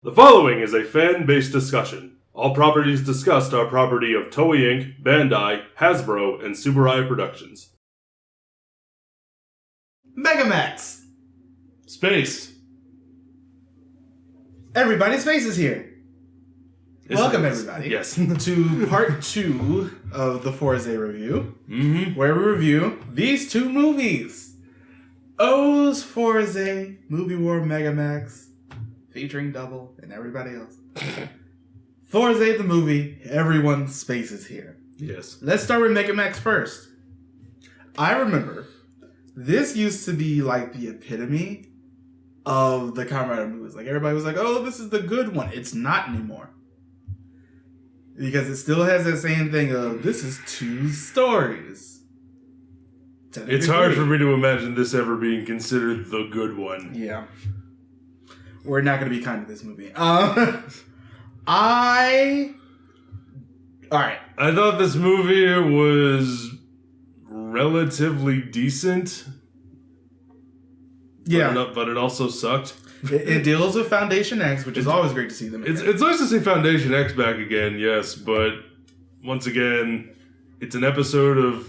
The following is a fan-based discussion. All properties discussed are property of Toei Inc., Bandai, Hasbro, and Subaru Productions. Megamax! Space. Everybody's face is here. Welcome, everybody. Yes. To part 2 of the Fourze review, Mm-hmm. where we review these two movies. O's Fourze, Movie War Megamax, featuring Double and everybody else. Fourze the movie, everyone's space is here. Yes. Let's start with Megamax first. I remember this used to be like the epitome of the Kamen Rider movies. Like everybody was like, "Oh, this is the good one." It's not anymore. Because it still has that same thing of, this is two stories. It's hard for me to imagine this ever being considered the good one. Yeah. We're not going to be kind to this movie. Alright. I thought this movie was relatively decent. Yeah. But it also sucked. It deals with Foundation X, which is always great to see them. It's nice to see Foundation X back again, yes, but once again, it's an extended episode of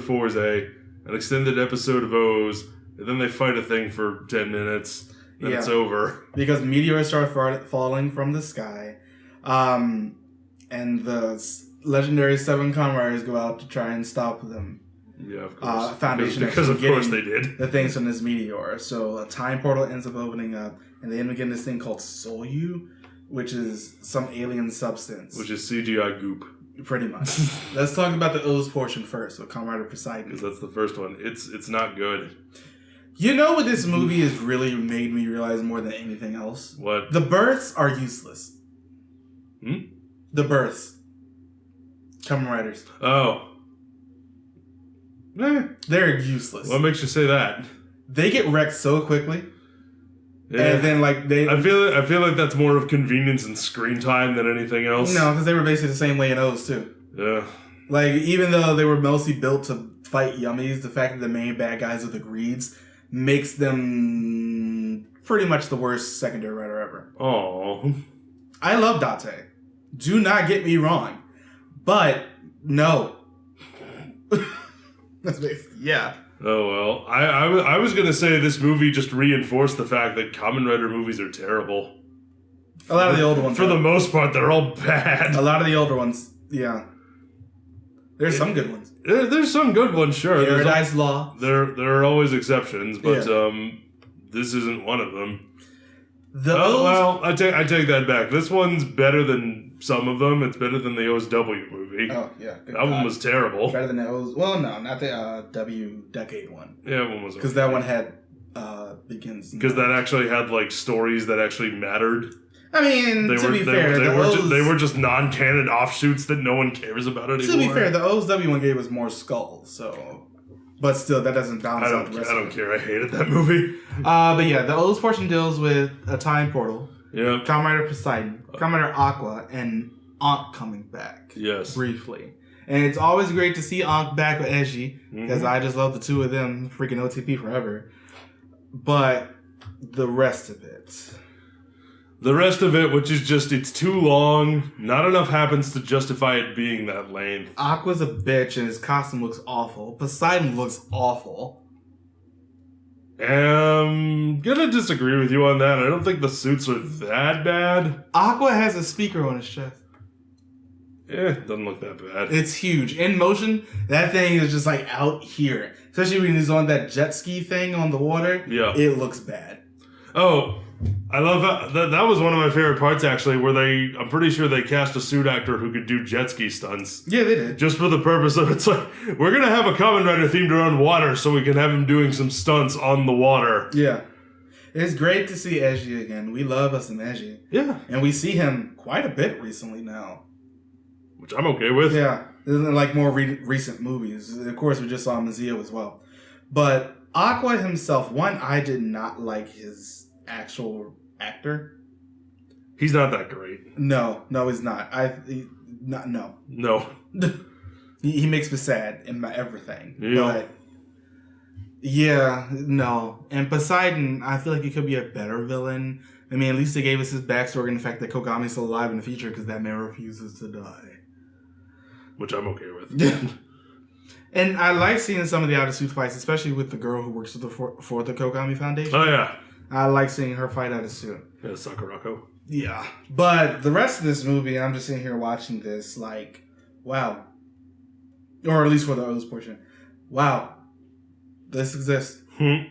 Fourze, an extended episode of O's, and then they fight a thing for 10 minutes, and it's over. Because meteors start falling from the sky, and the legendary 7 Kamen Riders go out to try and stop them. Yeah, of course. Foundation because of course they did. The things from this meteor. So a time portal ends up opening up, and they end up getting this thing called Soyu, which is some alien substance. Which is CGI goop. Pretty much. Let's talk about the O's portion first, so Kamen Rider Poseidon. Because that's the first one. It's not good. You know what this movie has really made me realize more than anything else? What? The births are useless. The births. Kamen Riders. Oh. They're useless. What makes you say that? They get wrecked so quickly. Yeah. And then I feel like that's more of convenience and screen time than anything else. No, because they were basically the same way in O's too. Yeah. Like, even though they were mostly built to fight yummies, the fact that the main bad guys are the greeds makes them pretty much the worst secondary rider ever. Oh. I love Date. Do not get me wrong. But, no. Yeah. Oh, well. I was going to say this movie just reinforced the fact that Kamen Rider movies are terrible. A lot of the older ones. For the most part, they're all bad. A lot of the older ones, yeah. There's some good ones. There's some good ones, sure. Paradise Law. There are always exceptions, but this isn't one of them. Well, I take that back. This one's better than some of them. It's better than the OSW movie. Oh, yeah. That one was terrible. Better than the O's. Well, no, not the W Decade one. Yeah, that one was because that one had begins. Because that actually had like stories that actually mattered. I mean, to be fair, they were just non-canon offshoots that no one cares about anymore. To be fair, the OSW one gave us more skulls, so. But still, that doesn't balance out the rest of it. I don't care. I hated that movie. But yeah, the O's portion deals with a time portal. Yeah. Kamen Rider Poseidon, Kamen Rider Aqua, and Ankh coming back. Yes. Briefly. And it's always great to see Ankh back with Eiji, because I just love the two of them, freaking OTP forever. But the rest of it... The rest of it, which is just, it's too long. Not enough happens to justify it being that length. Aqua's a bitch and his costume looks awful. Poseidon looks awful. I'm gonna disagree with you on that. I don't think the suits are that bad. Aqua has a speaker on his chest. It doesn't look that bad. It's huge. In motion, that thing is just like out here. Especially when he's on that jet ski thing on the water. Yeah. It looks bad. Oh, I love that was one of my favorite parts, actually, where I'm pretty sure they cast a suit actor who could do jet ski stunts. Yeah, they did. Just for the purpose of, it's like, we're going to have a Kamen Rider themed around water so we can have him doing some stunts on the water. Yeah. It's great to see Eiji again. We love us some Eiji. Yeah. And we see him quite a bit recently now. Which I'm okay with. Yeah. Like more recent movies. Of course, we just saw him in Zio as well. But Aqua himself, one, I did not like his actual actor. He's not that great. No, he's not. No. He makes me sad in my everything. Yeah. But yeah, no. And Poseidon, I feel like he could be a better villain. I mean, at least they gave us his backstory and the fact that Kogami's still alive in the future because that man refuses to die. Which I'm okay with. And I like seeing some of the out-of-suit fights, especially with the girl who works for the Kogami Foundation. Oh, yeah. I like seeing her fight out-of-suit. Yeah, Sakurako. Yeah. But the rest of this movie, I'm just sitting here watching this like, wow. Or at least for the O's portion. Wow. This exists. I'm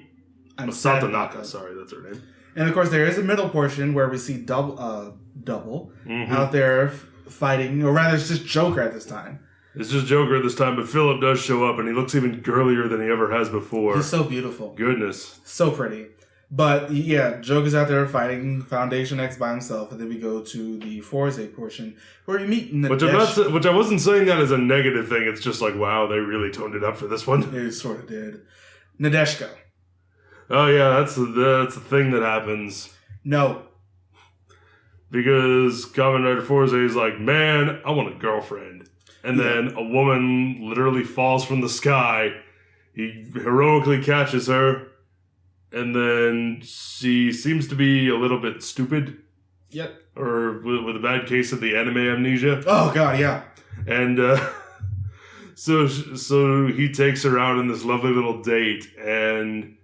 Satonaka, sorry, that's her name. And of course, there is a middle portion where we see Double out there fighting, or rather, it's just Joker at this time. It's just Joker this time, but Philip does show up, and he looks even girlier than he ever has before. He's so beautiful. Goodness. So pretty. But, yeah, Joker's out there fighting Foundation X by himself, and then we go to the Fourze portion, where we meet Nadesh. Which I wasn't saying that as a negative thing, it's just like, wow, they really toned it up for this one. They sort of did. Nadeshko. Oh, yeah, that's the thing that happens. No. Because Kamen Rider Fourze is like, man, I want a girlfriend. And then a woman literally falls from the sky. He heroically catches her. And then she seems to be a little bit stupid. Yep. Or with a bad case of the anime amnesia. Oh, God, yeah. And so he takes her out on this lovely little date. And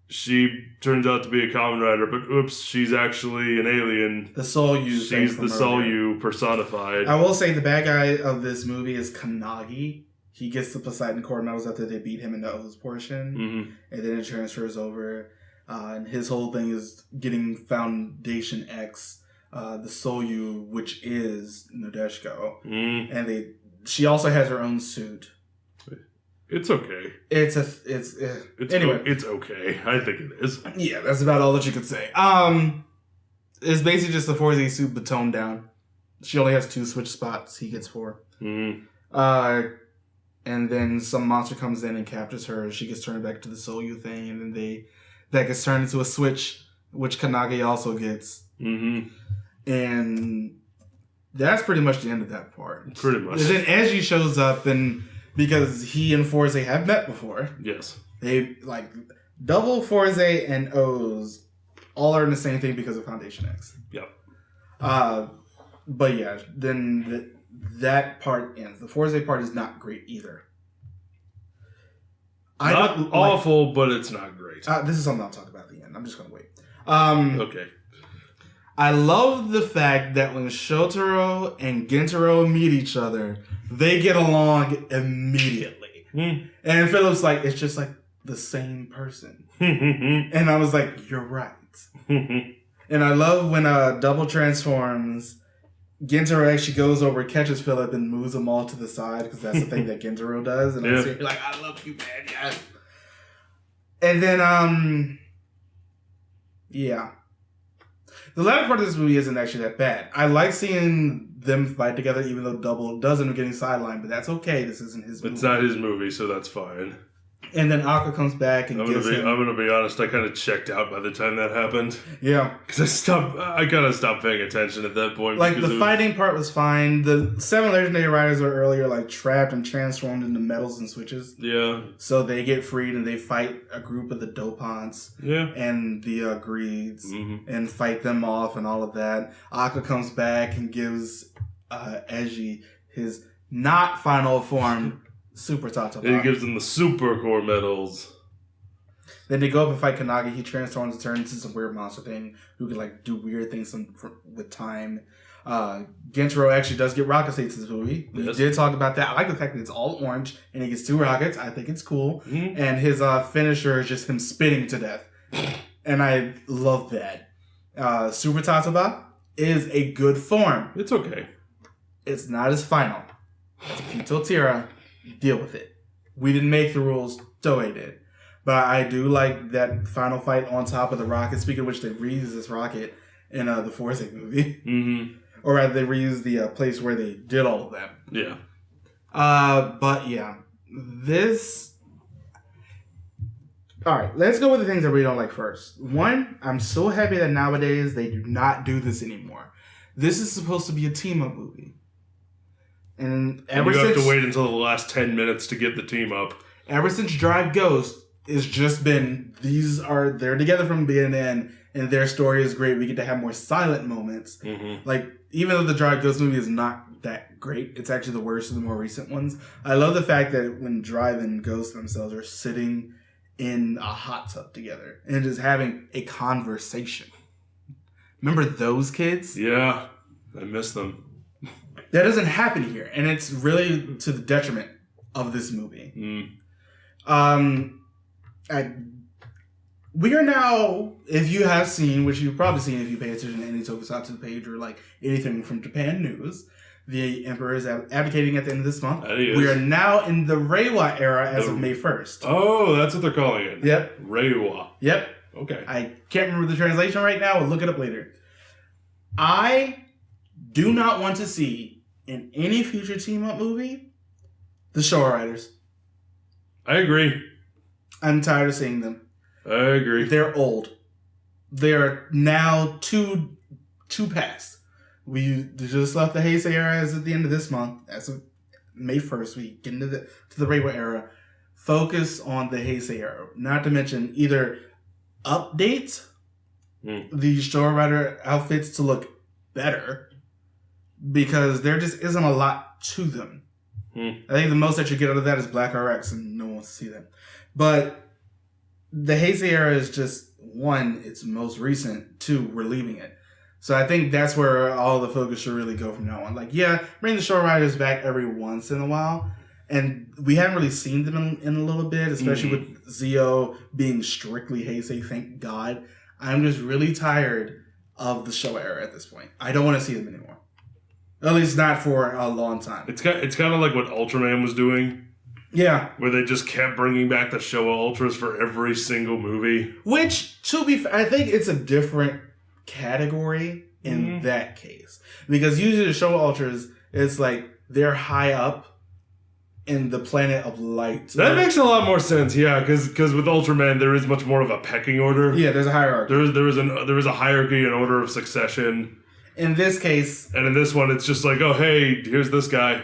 she turns out to be a Kamen Rider. But oops, she's actually an alien. The Soul-Yu. She's the Soul-Yu personified. I will say the bad guy of this movie is Kannagi. He gets the Poseidon Core medals after they beat him in the O's portion. And then it transfers over. And his whole thing is getting Foundation X, the Soul-Yu, which is Nadeshko. And she also has her own suit. It's okay. It's anyway. It's okay. I think it is. Yeah, that's about all that you could say. It's basically just the Fourze suit but toned down. She only has 2 switch spots. He gets 4. And then some monster comes in and captures her. She gets turned back to the Soul-Yu thing, and then that gets turned into a switch, which Kannagi also gets. And that's pretty much the end of that part. Pretty much. And then Eiji shows up, and because he and Fourze have met before. Yes. They, like, Double, Fourze, and O's all are in the same thing because of Foundation X. Yep. But yeah, then that part ends. The Fourze part is not great either. Not awful, but it's not great. This is something I'll talk about at the end. I'm just going to wait. Okay. I love the fact that when Shotaro and Gentaro meet each other, they get along immediately. And Philip's like, it's just like the same person. And I was like, you're right. And I love when Double transforms, Gentaro actually goes over, catches Philip, and moves them all to the side, because that's the thing that Gentaro does. And I'm like, I love you, man, yes. And then, yeah. The latter part of this movie isn't actually that bad. I like seeing them fight together, even though Double does end up getting sidelined, but that's okay. This isn't his movie. It's not his movie, so that's fine. And then Akka comes back and I'm gonna be honest, I kind of checked out by the time that happened. Yeah. Because I kind of stopped paying attention at that point. Like, the fighting part was fine. The 7 Legendary Riders are earlier, like, trapped and transformed into metals and switches. Yeah. So they get freed and they fight a group of the Dopants. Yeah. And the Greeds. And fight them off and all of that. Akka comes back and gives Eiji his not final form Super Tata. He gives them the Super Core medals. Then they go up and fight Kannagi. He transforms and turns into some weird monster thing who can, like, do weird things with time. Gentaro actually does get rocket states in this movie. We did talk about that. I like the fact that it's all orange and he gets 2 rockets. I think it's cool. And his finisher is just him spitting to death. And I love that. Super Tataba is a good form. It's okay. It's not as final. It's Pito Tira. Deal with it. We didn't make the rules. Toei did. But I do like that final fight on top of the rocket. Speaking of which, they reused this rocket in the Fourze movie. Or rather, they reused the place where they did all of that. Yeah. But yeah. This... Alright, let's go with the things that we don't like first. One, I'm so happy that nowadays they do not do this anymore. This is supposed to be a team-up movie. And you have to wait until the last 10 minutes to get the team up. Ever since Drive Ghost, it's just been, they're together from beginning to end, and their story is great. We get to have more silent moments. Mm-hmm. Like, even though the Dry Ghost movie is not that great, it's actually the worst of the more recent ones. I love the fact that when Drive and Ghost themselves are sitting in a hot tub together and just having a conversation. Remember those kids? Yeah, I miss them. That doesn't happen here, and it's really to the detriment of this movie. We are now, if you have seen, which you've probably seen if you pay attention to any Tokusatsu page or like anything from Japan News, the Emperor is abdicating at the end of this month. We are now in the Reiwa era as of May 1st. Oh, that's what they're calling it. Yep. Reiwa. Yep. Okay. I can't remember the translation right now. We'll look it up later. I do not want to see in any future team-up movie the Showa Riders. I agree. I'm tired of seeing them. I agree. They're old. They are now too past. We just left the Heisei era as at the end of this month. As of May 1st, we get into the Reiwa era. Focus on the Heisei era. Not to mention either update the Showa Rider outfits to look better, because there just isn't a lot to them. I think the most that you get out of that is Black RX, and no one wants to see that. But the Heisei era is just, one, it's most recent, two, we're leaving it. So I think that's where all the focus should really go from now on. Like, yeah, bring the Showa Riders back every once in a while. And we haven't really seen them in a little bit, especially with Zio being strictly Heisei, thank God. I'm just really tired of the Showa era at this point. I don't want to see them anymore. At least not for a long time. It's kind of like what Ultraman was doing. Yeah. Where they just kept bringing back the Showa Ultras for every single movie. Which, to be fair, I think it's a different category in that case. Because usually the Showa Ultras, it's like they're high up in the planet of light. That makes a lot more sense, yeah, because with Ultraman there is much more of a pecking order. Yeah, there's a hierarchy. There is a hierarchy and order of succession. In this case, and in this one, it's just like, oh hey, here's this guy.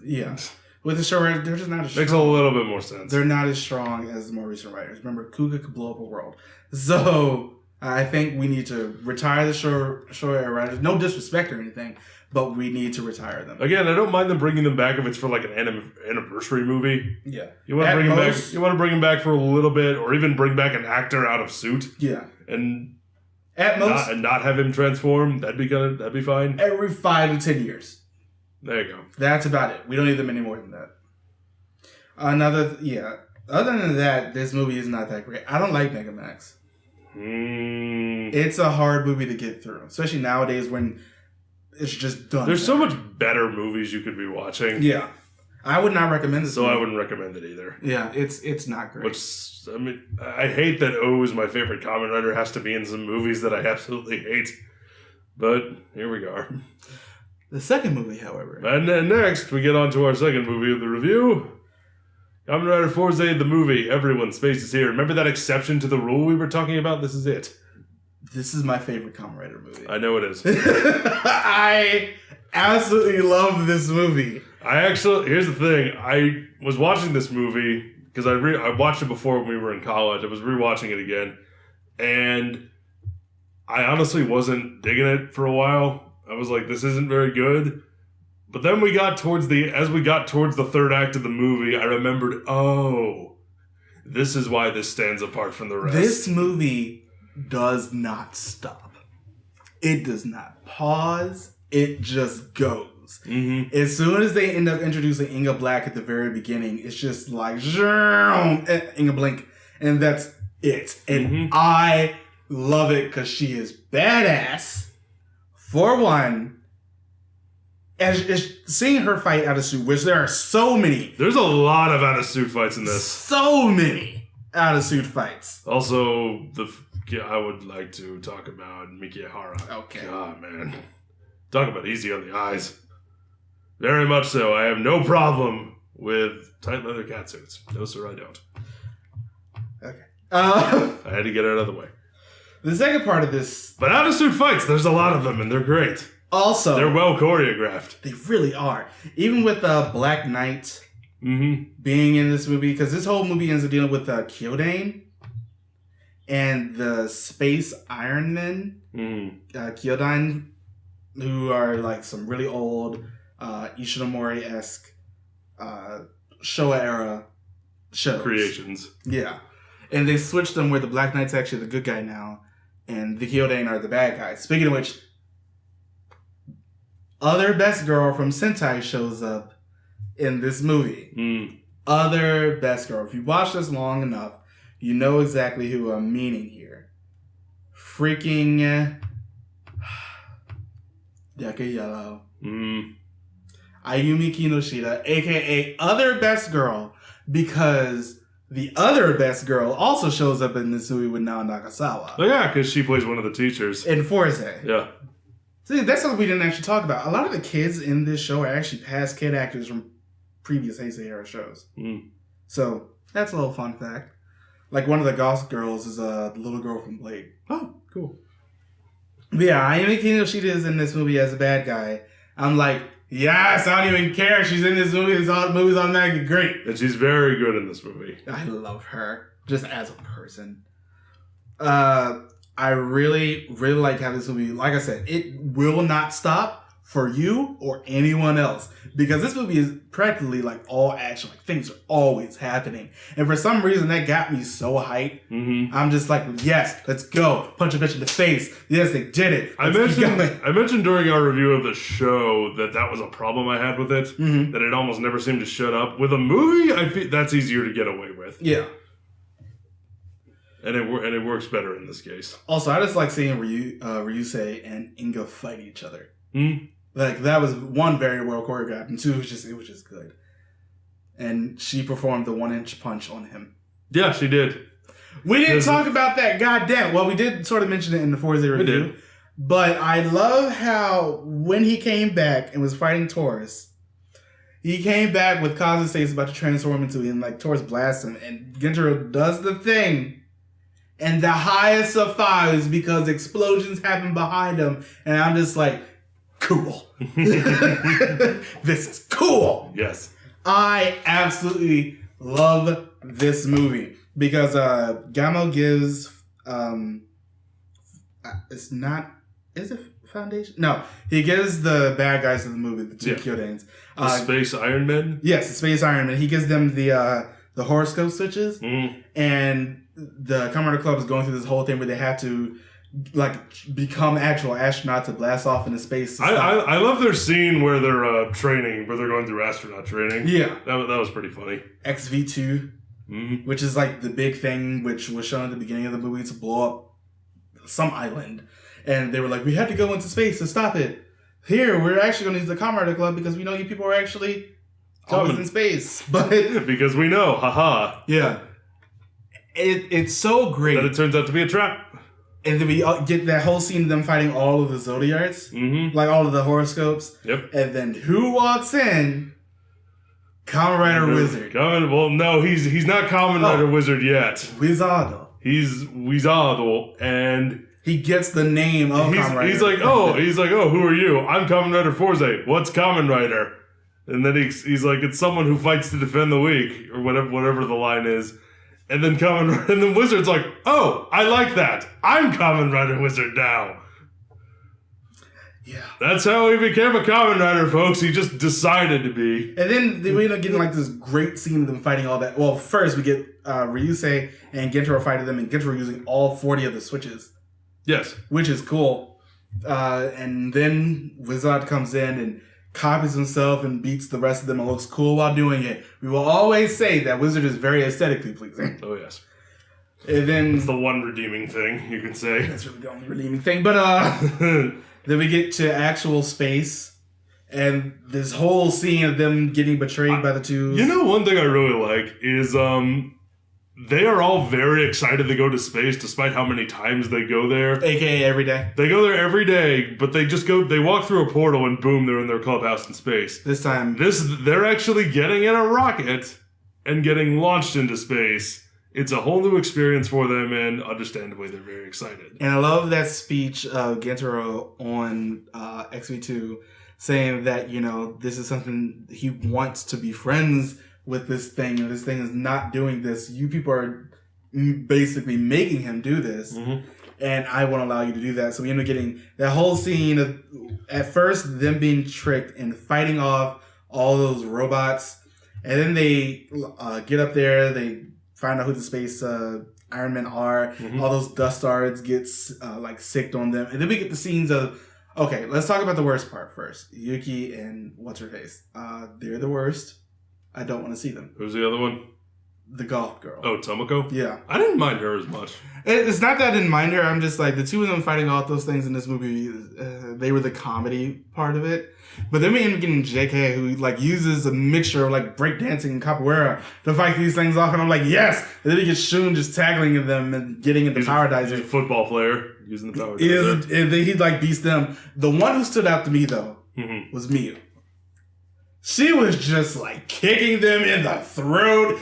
Yeah, with the Showa, they're just not as strong. Makes a little bit more sense. They're not as strong as the more recent writers. Remember, Kuga could blow up a world. So I think we need to retire the Showa era writers. No disrespect or anything, but we need to retire them. Again, I don't mind them bringing them back if it's for like an anniversary movie. Yeah, you want to bring them back. You want to bring them back for a little bit, or even bring back an actor out of suit. Yeah, and at most, not have him transform. That'd be fine. Every 5 to 10 years. There you go. That's about it. We don't need them any more than that. Other than that, this movie is not that great. I don't like Megamax. It's a hard movie to get through, especially nowadays when it's just done. There's so much better movies you could be watching. Yeah, I would not recommend this. So I wouldn't recommend it either. Yeah, it's not great. Which, I mean, I hate that O is my favorite Kamen Rider has to be in some movies that I absolutely hate. But here we are. The second movie, however. And then next, we get on to our second movie of the review. Kamen Rider Fourze, the movie. Everyone's space is here. Remember that exception to the rule we were talking about? This is it. This is my favorite Kamen Rider movie. I know it is. I absolutely love this movie. Here's the thing. I was watching this movie because I watched it before when we were in college. I was rewatching it again. And I honestly wasn't digging it for a while. I was like, this isn't very good. But then as we got towards the third act of the movie, I remembered, oh, this is why this stands apart from the rest. This movie does not stop. It does not pause. It just goes. As soon as they end up introducing Inga Black at the very beginning, it's just like, Inga Blink, and that's it. And I love it because she is badass. For one, as seeing her fight out of suit, which there are so many. There's a lot of out of suit fights in this. So many out of suit fights. Also, I would like to talk about Mikihara. Okay. God, man. Talk about easy on the eyes. Very much so. I have no problem with tight leather catsuits. No, sir, I don't. Okay. I had to get it out of the way. The second part of this... But out of suit fights, there's a lot of them, and they're great. Also... They're well choreographed. They really are. Even with Black Knight being in this movie, because this whole movie ends up dealing with Kyodane. and the Space Iron Men, Kyodine, who are like some really old Ishinomori-esque Showa era shows. Creations. Yeah. And they switched them where the Black Knight's actually the good guy now, and the Kyodine are the bad guys. Speaking of which, other best girl from Sentai shows up in this movie. Other best girl. If you watch this long enough, you know exactly who I'm meaning here. Freaking Yaka Yellow. Ayumi Kinoshita, aka Other Best Girl, because the other best girl also shows up in this movie with Nao Nakasawa. Oh yeah, because she plays one of the teachers. In Fourze. Yeah. See, that's something we didn't actually talk about. A lot of the kids in this show are actually past kid actors from previous Heisei era shows. So, that's a little fun fact. Like, one of the Ghost girls is a little girl from Blade. Oh, cool. But yeah, Ayumi Kinoshita is in this movie as a bad guy. I'm like, yes, I don't even care. She's in this movie. This movie's automatically great. And she's very good in this movie. I love her. Just as a person. I really, really like how this movie, like I said, it will not stop for you or anyone else. Because this movie is practically like all action. Like things are always happening. And for some reason that got me so hyped. I'm just like, yes, let's go. Punch a bitch in the face. Yes, they did it. I mentioned during our review of the show that was a problem I had with it. That it almost never seemed to shut up. With a movie, I feel that's easier to get away with. Yeah. And it works better in this case. Also, I just like seeing Ryusei and Inga fight each other. Like, that was, one, very well choreographed, and two, it was just good. And she performed the 1-inch punch on him. Yeah, she did. We didn't talk about that, goddamn. Well, we did sort of mention it in the Fourze review. We did. But I love how, when he came back and was fighting Taurus, he came back with Kazuse's about to transform into him, like, Taurus blasts him, and Gentaro does the thing. And the highest of fives because explosions happen behind him. And I'm just like, cool. This is cool. Yes. I absolutely love this movie. Because Gamo gives... it's not... Is it Foundation? No. He gives the bad guys of the movie, the two Kyodines. The Space Iron Men? Yes, the Space Iron Man. He gives them the horoscope switches. And... the Kamen Rider Club is going through this whole thing where they have to like become actual astronauts to blast off into space. I love their scene where they're training, where they're going through astronaut training. Yeah, that was pretty funny. XV2, which is like the big thing, which was shown at the beginning of the movie to blow up some island, and they were like, we have to go into space to stop it. Here, we're actually going to use the Kamen Rider Club because we know you people are actually always in space, but because we know, haha. Yeah. It's so great that it turns out to be a trap. And then we get that whole scene of them fighting all of the Zodiarts. Like all of the horoscopes. Yep. And then who walks in? Kamen Rider Wizard. Well, no, he's not Kamen Rider Wizard yet. Wizardo. He's Wizardo, and he gets the name of Kamen Rider. He's like, who are you? I'm Kamen Rider Fourze. What's Kamen Rider? And then he's like, it's someone who fights to defend the weak, or whatever the line is. And then Wizard's like, oh, I like that. I'm Kamen Rider Wizard now. Yeah. That's how he became a Kamen Rider, folks. He just decided to be. And then we end up getting like this great scene of them fighting all that. Well, first we get Ryusei and Gentaro fighting them, and Gentaro using all 40 of the switches. Yes. Which is cool. And then Wizard comes in and copies himself and beats the rest of them and looks cool while doing it. We will always say that Wizard is very aesthetically pleasing. Oh, yes. And then... it's the one redeeming thing, you can say. That's really the only redeeming thing. But then we get to actual space, and this whole scene of them getting betrayed by the two... You know, one thing I really like is they are all very excited to go to space despite how many times they go there. AKA every day. They go there every day, but they walk through a portal and boom, they're in their clubhouse in space. This time... they're actually getting in a rocket and getting launched into space. It's a whole new experience for them, and understandably, they're very excited. And I love that speech of Gentaro on XV2 saying that, you know, this is something he wants to be friends with this thing, and this thing is not doing this. You people are basically making him do this. Mm-hmm. And I won't allow you to do that. So we end up getting that whole scene of, at first, them being tricked and fighting off all those robots. And then they get up there. They find out who the space Iron Men are. Mm-hmm. All those dust stars get sicked on them. And then we get the scenes of, okay, let's talk about the worst part first. Yuki and what's-her-face. They're the worst. I don't want to see them. Who's the other one? The golf girl. Oh, Tomoko? Yeah. I didn't mind her as much. It's not that I didn't mind her. I'm just like, the two of them fighting all those things in this movie, they were the comedy part of it. But then we end up getting JK, who like uses a mixture of like breakdancing and capoeira to fight these things off. And I'm like, yes! And then we get Shun just tackling them and getting into power dizer. He's a football player using the power dizer. And then he like beats them. The one who stood out to me, though, was Miyu. She was just like kicking them in the throat,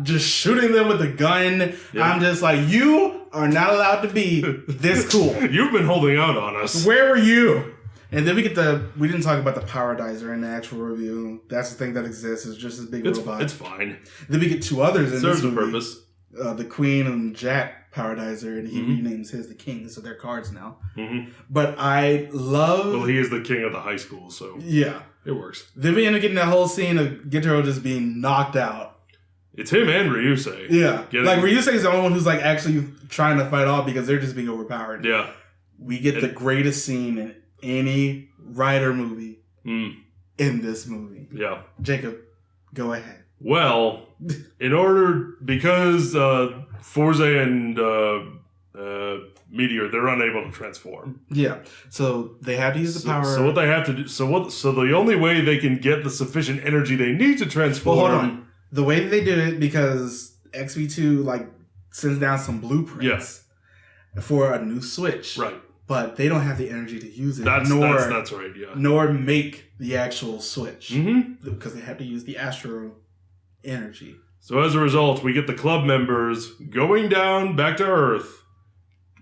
just shooting them with a gun. Yeah. I'm just like, you are not allowed to be this cool. You've been holding out on us. Where were you? And then we didn't talk about the power dizer in the actual review. That's the thing that exists. It's just as big a robot. It's fine. Then we get two others in serves this movie. Serves a purpose. The Queen and Jack power dizer, and he renames his the King, so they're cards now. But I love... Well, he is the king of the high school, so... Yeah. It works. Then we end up getting that whole scene of Gintaro just being knocked out. It's him and Ryusei. Yeah. Like, Ryusei is the only one who's, like, actually trying to fight off because they're just being overpowered. Yeah. We get the greatest scene in any Rider movie in this movie. Yeah. Jacob, go ahead. Well, because Fourze and Meteor, they're unable to transform. Yeah. So they have to use the power. So what they have to do, so the only way they can get the sufficient energy they need to transform. Well, hold on. The way that they do it, because XV2 like sends down some blueprints for a new switch. Right. But they don't have the energy to use it. That's right, yeah. Nor make the actual switch. Mm-hmm. Because they have to use the astro energy. So as a result, we get the club members going down back to Earth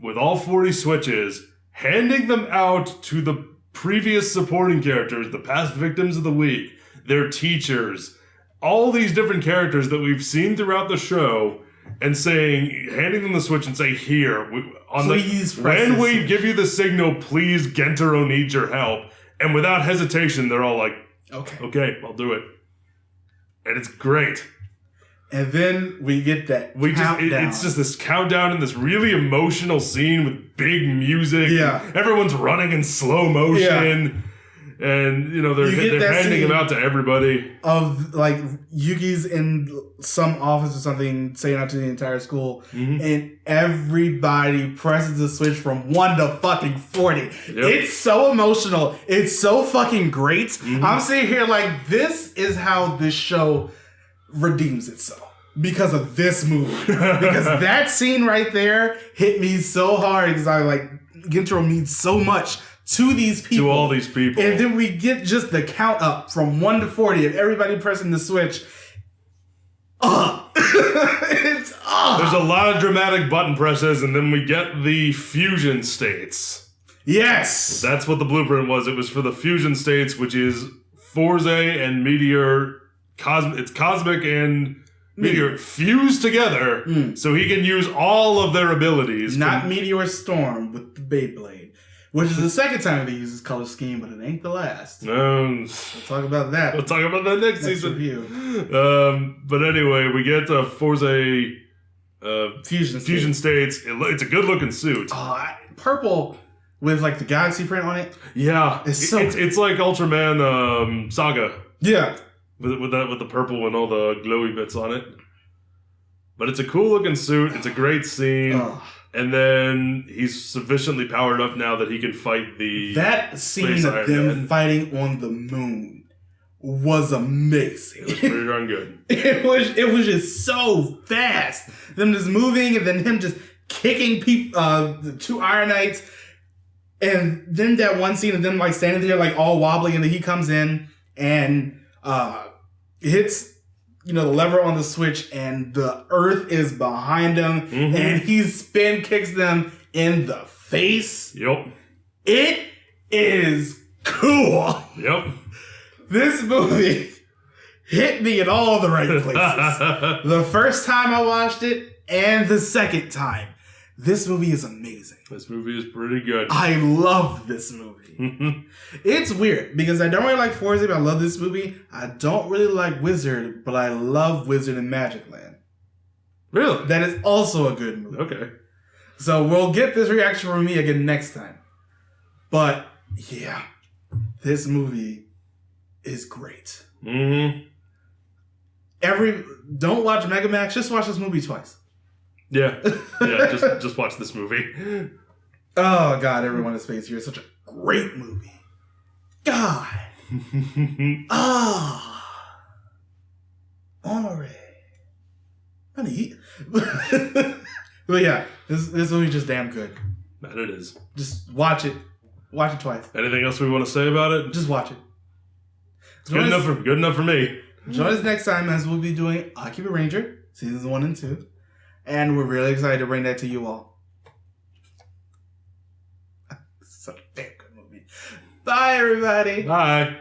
with all 40 switches, handing them out to the previous supporting characters, the past victims of the week, their teachers, all these different characters that we've seen throughout the show, and handing them the switch and say, here, when we give you the signal, please, Gentaro needs your help. And without hesitation, they're all like, okay, I'll do it. And it's great. And then we get that countdown. It's just this countdown and this really emotional scene with big music. Yeah. Everyone's running in slow motion. Yeah. And, they're handing them out to everybody. Of, like, Yuki's in some office or something, saying out to the entire school. And everybody presses the switch from 1 to fucking 40. Yep. It's so emotional. It's so fucking great. I'm sitting here like, this is how this show redeems itself because of this movie. Because that scene right there hit me so hard because I like Gintaro means so much to these people. To all these people. And then we get just the count up from 1 to 40 of everybody pressing the switch. It's There's a lot of dramatic button presses, and then we get the fusion states. Yes! That's what the blueprint was. It was for the fusion states, which is Fourze and Meteor. It's Cosmic and Meteor fused together so he can use all of their abilities. Not Meteor Storm with the Beyblade, which is the second time they use this color scheme, but it ain't the last. We'll talk about that. We'll talk about that next season. Review. But anyway, we get Fourze fusion states. It's a good looking suit. Purple with like the galaxy print on it. Yeah, it's like Ultraman Saga. Yeah. With the purple and all the glowy bits on it. But it's a cool looking suit. It's a great scene. And then he's sufficiently powered up now that he can fight that scene of them fighting on the moon was amazing. It was pretty darn good. It was just so fast. Them just moving and then him just kicking the two Iron Knights. And then that one scene of them like standing there like all wobbly, and then he comes in and hits the lever on the switch, and the earth is behind him, and he spin kicks them in the face. Yep. It is cool. Yep. This movie hit me in all the right places. The first time I watched it, and the second time. This movie is amazing. This movie is pretty good. I love this movie. It's weird because I don't really like Fourze, but I love this movie. I don't really like Wizard, but I love Wizard and Magic Land. Really? That is also a good movie. Okay. So we'll get this reaction from me again next time. But yeah, this movie is great. Mm-hmm. Don't watch Megamax, just watch this movie twice. Yeah. Just watch this movie. Oh God, Everyone in Space here is such a great movie. God. Honore. Honey. But yeah, this movie's just damn good. That it is. Just watch it. Watch it twice. Anything else we want to say about it? Just watch it. It's good enough for me. Join us next time as we'll be doing Akiba Ranger, seasons 1 and 2. And we're really excited to bring that to you all. Such a damn good movie. Bye, everybody. Bye.